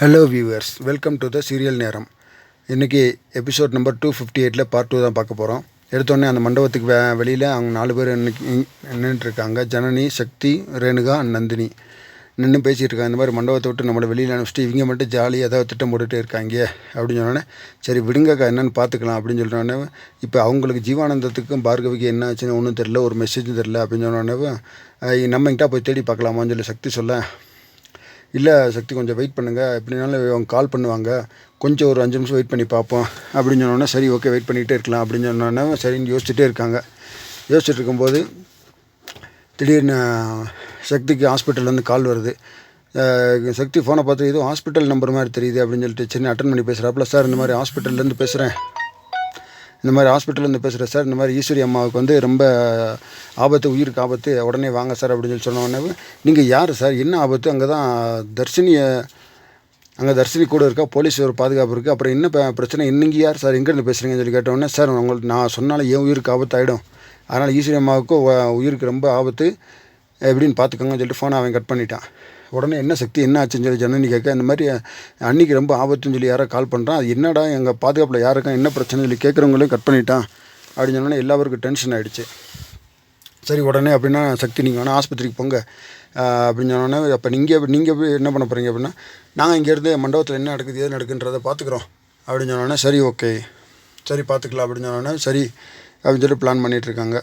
Hello viewers, welcome to the serial நேரம். இன்றைக்கி episode number 258 part 2 தான் பார்க்க போகிறோம். எடுத்தோடனே அந்த மண்டபத்துக்கு வெளியில் அவங்க 4 பேர் நின்றுட்டுருக்காங்க. ஜனனி, சக்தி, ரேணுகா, நந்தினி நின்று பேசிகிட்டு இருக்காங்க. இந்த மாதிரி மண்டபத்தை விட்டு நம்மளை வெளியில் அனுப்பிச்சிட்டு இவங்க மட்டும் ஜாலியாக ஏதாவது திட்டம் போட்டுகிட்டே இருக்காங்க அப்படின்னு சொன்னோடனே, சரி விடுங்கக்கா என்னென்னு பார்த்துக்கலாம் அப்படின்னு சொல்லிட்டோடனே, இப்போ அவங்களுக்கு ஜீவானந்தத்துக்கும் பார்கவிக்கு என்ன ஆச்சுன்னு ஒன்றும் தெரில, ஒரு மெசேஜும் தெரில அப்படின்னு சொன்னோடனே, நம்ம எங்கிட்ட போய் தேடி பார்க்கலாமான்னு சொல்லி சக்தி சொல்ல, இல்லை சக்தி கொஞ்சம் வெயிட் பண்ணுங்கள், எப்படினாலும் அவங்க கால் பண்ணுவாங்க, கொஞ்சம் ஒரு 5 நிமிஷம் வெயிட் பண்ணி பார்ப்போம் அப்படின்னு சொன்னோன்னே, சரி ஓகே வெயிட் பண்ணிகிட்டே இருக்கலாம் அப்படின்னு சொன்னோன்னே சரின்னு யோசிச்சுட்டே இருக்காங்க. யோசிச்சுட்டு இருக்கும்போது திடீர்னு சக்திக்கு ஹாஸ்பிட்டல்லேருந்து கால் வருது. சக்தி ஃபோனை பார்த்து எதுவும் ஹாஸ்பிட்டல் நம்பர் மாதிரி தெரியுது அப்படின்னு சொல்லிட்டு சின்ன அட்டன் பண்ணி பேசுகிறாப்புல, சார் இந்த மாதிரி ஹாஸ்பிட்டல்லேருந்து பேசுகிறேன், இந்த மாதிரி ஹாஸ்பிட்டல்லேருந்து பேசுகிறேன் சார், இந்த மாதிரி ஈஸ்வரி அம்மாவுக்கு வந்து ரொம்ப ஆபத்து, உயிருக்கு ஆபத்து, உடனே வாங்க சார் அப்படின்னு சொல்லி சொன்னோடனே, நீங்கள் யார் சார், என்ன ஆபத்து, அங்கே தான் தர்ஷினி கூட இருக்கா, போலீஸ் ஒரு பாதுகாப்பு இருக்குது, அப்புறம் என்ன பிரச்சனை, நீங்கள் யார் சார், எங்கேருந்து பேசுகிறீங்கன்னு சொல்லி கேட்டோடனே, சார் உங்களுக்கு நான் சொன்னாலும் ஏன் உயிருக்கு ஆபத்து ஆகிடும், அதனால் ஈஸ்வரி அம்மாவுக்கும் உயிருக்கு ரொம்ப ஆபத்து எப்படின்னு பார்த்துக்கோங்கன்னு சொல்லிட்டு ஃபோனை அவன் கட் பண்ணிட்டான். உடனே என்ன சக்தி என்ன ஆச்சுன்னு சொல்லி ஜனனி கேட்க, இந்த மாதிரி அன்றைக்கி ரொம்ப ஆபத்துன்னு சொல்லி யாரோ கால் பண்ணுறான், அது என்னடா எங்கள் பாதுகாப்பில் யாருக்கும் என்ன பிரச்சனை சொல்லி கேட்குறவங்களையும் கட் பண்ணிட்டான் அப்படின்னு சொன்னோன்னே எல்லாருக்கும் டென்ஷன் ஆகிடுச்சு. சரி உடனே அப்படின்னா சக்தி நீங்கள் வேணால் ஆஸ்பத்திரிக்கு போங்க அப்படின்னு சொன்னோன்னே, அப்போ நீங்கள் போய் என்ன பண்ண போகிறீங்க அப்படின்னா, நாங்கள் இங்கேருந்து மண்டபத்தில் என்ன நடக்குது ஏது நடக்குன்றதை பார்த்துக்குறோம் அப்படின்னு சொன்னோன்னே, சரி ஓகே சரி பார்த்துக்கலாம் அப்படின்னு சொன்னோன்னே, சரி அப்படின்னு சொல்லி பிளான் பண்ணிகிட்ருக்காங்க.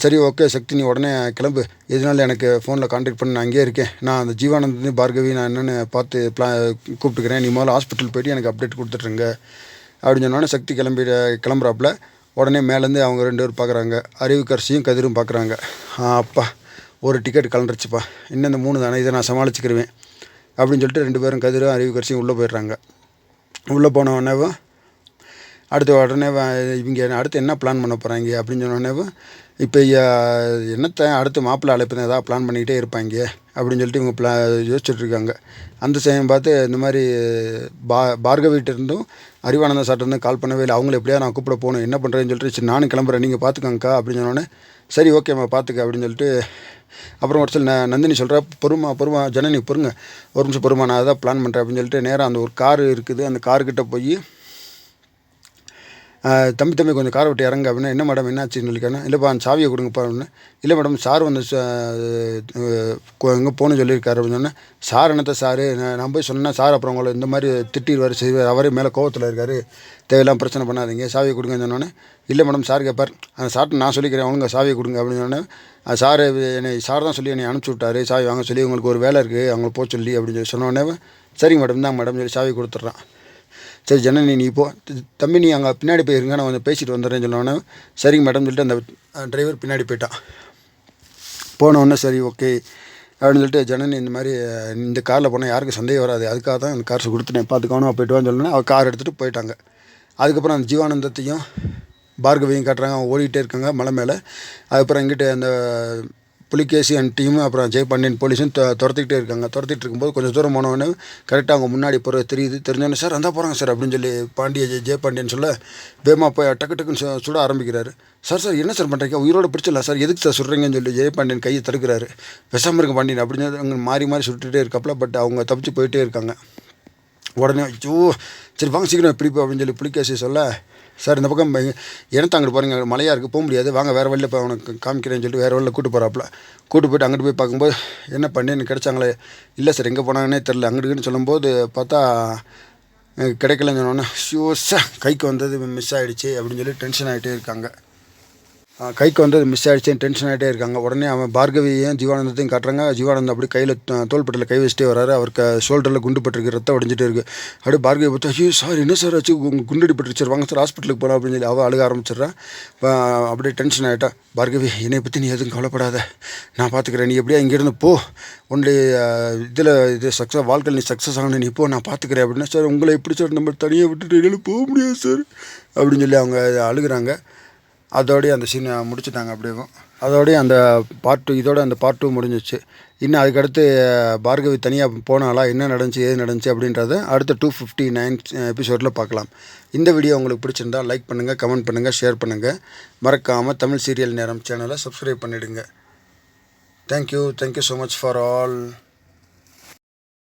சரி ஓகே சக்தி நீ உடனே கிளம்பு, எதனால எனக்கு ஃபோனில் கான்டாக்ட் பண்ணி நான் அங்கேயே இருக்கேன், நான் அந்த ஜீவானந்த் பார்கவி நான் என்னென்னு பார்த்து கூப்பிட்டுக்கிறேன், நீ முதல்ல ஹாஸ்பிட்டல் போய்ட்டு எனக்கு அப்டேட் கொடுத்துட்ருங்க அப்படின்னு சொன்னோன்னே சக்தி கிளம்புறாப்புல. உடனே மேலேருந்து அவங்க 2 பேர் பார்க்குறாங்க, அறிவுக்கரசியும் கதிரும் பார்க்குறாங்க. அப்பா ஒரு டிக்கெட் கலண்டுருச்சுப்பா, இன்னும் இந்த 3 தானே, இதை நான் சமாளிச்சுக்கிருவேன் அப்படின்னு சொல்லிட்டு 2 பேரும் கதிரும் அறிவுக்கரசியும் உள்ளே போயிடுறாங்க. உள்ளே போனோடனே உடனே இவங்க அடுத்து என்ன பிளான் பண்ண போகிறாங்க அப்படின்னு சொன்னோடனே, இப்போ என்னத்தை அடுத்து மாப்பிள்ளை அழைப்பு தான் ஏதாவது பிளான் பண்ணிக்கிட்டே இருப்பாங்க அப்படின்னு சொல்லிட்டு இவங்க யோசிச்சுட்ருக்காங்க. அந்த சமயம் பார்த்து இந்த மாதிரி பார்கவிட்டிருந்தும் அறிவானந்தா சார்ட்டிருந்தும் கால் பண்ணவே இல்லை. அவங்கள எப்படியா நான் கூப்பிட போகணும், என்ன பண்ணுறேன்னு சொல்லிட்டு, சரி நானும் கிளம்புறேன் நீங்கள் பார்த்துக்கங்கக்கா அப்படின்னு சொன்னோன்னே, சரி ஓகேம்மா பார்த்துக்க அப்படின்னு சொல்லிட்டு, அப்புறம் ஒரு சில நந்தினி சொல்கிறா, பொறுமா ஜனனி பொறுங்க, ஒரு நிமிஷம் பொறுமா நான் அதான் பிளான் பண்ணுறேன் அப்படின்னு சொல்லிட்டு நேராக அந்த ஒரு காரு இருக்குது, அந்த காருக்கிட்ட போய், தம்பி கொஞ்சம் காரை விட்டு இறங்க அப்படின்னா, என்ன மேடம் என்னாச்சுன்னு சொல்லிக்கானே, இல்லைப்பா அந்த சாவியை கொடுங்கப்பா அப்படின்னு, இல்லை மேடம் சார் வந்து எங்கே போகணுன்னு சொல்லியிருக்காரு அப்படின்னு சொன்னேன். சார் என்னத்த சார், நான் போய் சொன்னேன் சார் அப்புறம் உங்களை இந்த மாதிரி திட்டிடுவார் செய்வார், அவரே மேலே கோவத்தில் இருக்கார், தேவையில்லாம் பிரச்சனை பண்ணாதீங்க, சாவியை கொடுங்கன்னு சொன்னோன்னே, இல்லை மேடம் சார் கேட்பார், அந்த சார்ட்டு நான் சொல்லிக்கிறேன் ஒழுங்கா சாவியை கொடுங்க அப்படின்னு சொன்னேன். சார் சார் தான் சொல்லி என்னை அனுப்பிச்சி விட்டாரு, சாவி வாங்க சொல்லி, உங்களுக்கு ஒரு வேலை இருக்குது அவங்கள போக சொல்லி அப்படின்னு சொல்லி சொன்னோடனே, சரிங்க மேடம் தான் மேடம் சொல்லி சாவி கொடுத்துட்றான். சரி ஜனனி நீ இப்போ தம்பி நீ அங்கே பின்னாடி போயிருங்க, நான் கொஞ்சம் பேசிட்டு வந்துடுறேன்னு சொன்னோன்னே, சரிங்க மேடம் சொல்லிட்டு அந்த டிரைவர் பின்னாடி போயிட்டான். போனோடனே சரி ஓகே அப்படின்னு சொல்லிட்டு ஜனனி இந்த மாதிரி இந்த காரில் போனால் யாருக்கும் சந்தேகம் வராது, அதுக்காக தான் இந்த கார்ஸ் கொடுத்துட்டேன் பார்த்துக்கணும் போயிட்டு வான்னு சொல்லணுன்னா அவர் கார் எடுத்துகிட்டு போயிட்டாங்க. அதுக்கப்புறம் அந்த ஜீவானந்தத்தையும் பார்கவியும் காட்டுறாங்க, அவங்க ஓடிக்கிட்டே இருக்காங்க மலை மேலே. அதுக்கப்புறம் இங்கிட்ட அந்த புலிகேசி அண்ட் டீமும் அப்புறம் ஜெயபாண்டியன் போலீஸும் துரத்திக்கிட்டே இருக்காங்க. துரத்திட்டு இருக்கும்போது கொஞ்சம் தூரம் போனவொடனே கரெக்டாக அவங்க முன்னாடி போகிற தெரிஞ்சோன்னே, சார் அந்த போகிறாங்க சார் அப்படின்னு சொல்லி ஜெயபாண்டியன் சொல்ல, வேகமாக போய் டக்குன்னு சுட ஆரம்பிக்கிறாரு. சார் என்ன சார் பண்ணுறீங்க, உயிரோடு பிடிச்சிடலாம் சார், எதுக்கு சார் சுடுறீங்கன்னு சொல்லி ஜெயபாண்டியன் கையை தடுக்கிறாரு. பேசாமல் இருக்க பாண்டியன் அப்படின்னு அவங்க மாறி சுட்டுகிட்டே இருக்காப்புல. பட் அவங்க தப்பிச்சு போயிட்டே இருக்காங்க. உடனே ஐயோ சரி வாங்க சீக்கிரம் எப்படிப்போ அப்படின்னு சொல்லி புலிகேசி சொல்ல, சார் இந்த பக்கம் எனக்கு அங்கிட்டு போகிறீங்க, மழையாக இருக்குது போக முடியாது, வாங்க வேறு வழியில் இப்போ அவனுக்கு காமிக்கிறேன்னு சொல்லிட்டு வேறு வழியில் கூட்டு போயிட்டு அங்கிட்டு போய் பார்க்கும்போது, என்ன பண்ணி எனக்கு கிடைச்சாங்களே, இல்லை சார் எங்கே போனாங்கன்னே தெரில, அங்கிட்டுன்னு சொல்லும்போது பார்த்தா கிடைக்கலன்னு சொன்னோன்னே, சார் கைக்கு வந்தது மிஸ் ஆகிடுச்சு அப்படின்னு சொல்லி டென்ஷன் ஆகிட்டே இருக்காங்க. கைக்கு வந்தது மிஸ் ஆகிடுச்சேன்னு டென்ஷன் ஆகிட்டே இருக்காங்க. உடனே அவன் பார்கவியையும் ஜீவானந்தத்தையும் காட்டுறாங்க. ஜீவானந்தம் அப்படி கையில் தோள்பட்டில் கை வச்சுட்டே வராரு. அவருக்கு ஷோல்டரில் குண்டு பட்டிருக்கு, ரத்தம் உடஞ்சிட்டே இருக்குது. அப்படியே பார்கவி பார்த்தா, ஐயோ சார் என்ன சார் ஆச்சு, குண்டடி பட்டுருச்சு, வாங்க சார் ஹாஸ்பிட்டலுக்கு போகலாம் அப்படின்னு சொல்லி அவள் அழுக ஆரம்பிச்சிட்றான். அப்படியே டென்ஷன் ஆகிட்டா. பார்கவி என்னை பற்றி நீ எதுவும் கவலைப்படாத, நான் பார்த்துக்கிறேன், நீ எப்படியா இங்கேருந்து போ, இது சக்ஸஸ் வாழ்க்கையில் நீ சக்ஸஸ் ஆகணும், நீ போ நான் பார்த்துக்கிறேன் அப்படின்னா, சார் உங்களை எப்படி சார் நம்ம தனியாக விட்டுட்டு என்னால் போக முடியாது சார் அப்படின்னு சொல்லி அவங்க அழுகுறாங்க. அதோடய அந்த சீனை முடிச்சுட்டாங்க. அதோடய அந்த இதோட அந்த பார்ட் 2 முடிஞ்சிச்சு. இன்னும் அதுக்கடுத்து பார்கவி தனியாக போனாலா, என்ன நடந்துச்சு ஏது நடந்துச்சு அப்படின்றத அடுத்த 259 எபிசோடில் பார்க்கலாம். இந்த வீடியோ உங்களுக்கு பிடிச்சிருந்தா லைக் பண்ணுங்கள், கமெண்ட் பண்ணுங்கள், ஷேர் பண்ணுங்கள். மறக்காமல் தமிழ் சீரியல் நேரம் சேனலை சப்ஸ்கிரைப் பண்ணிவிடுங்க. Thank you so much for all.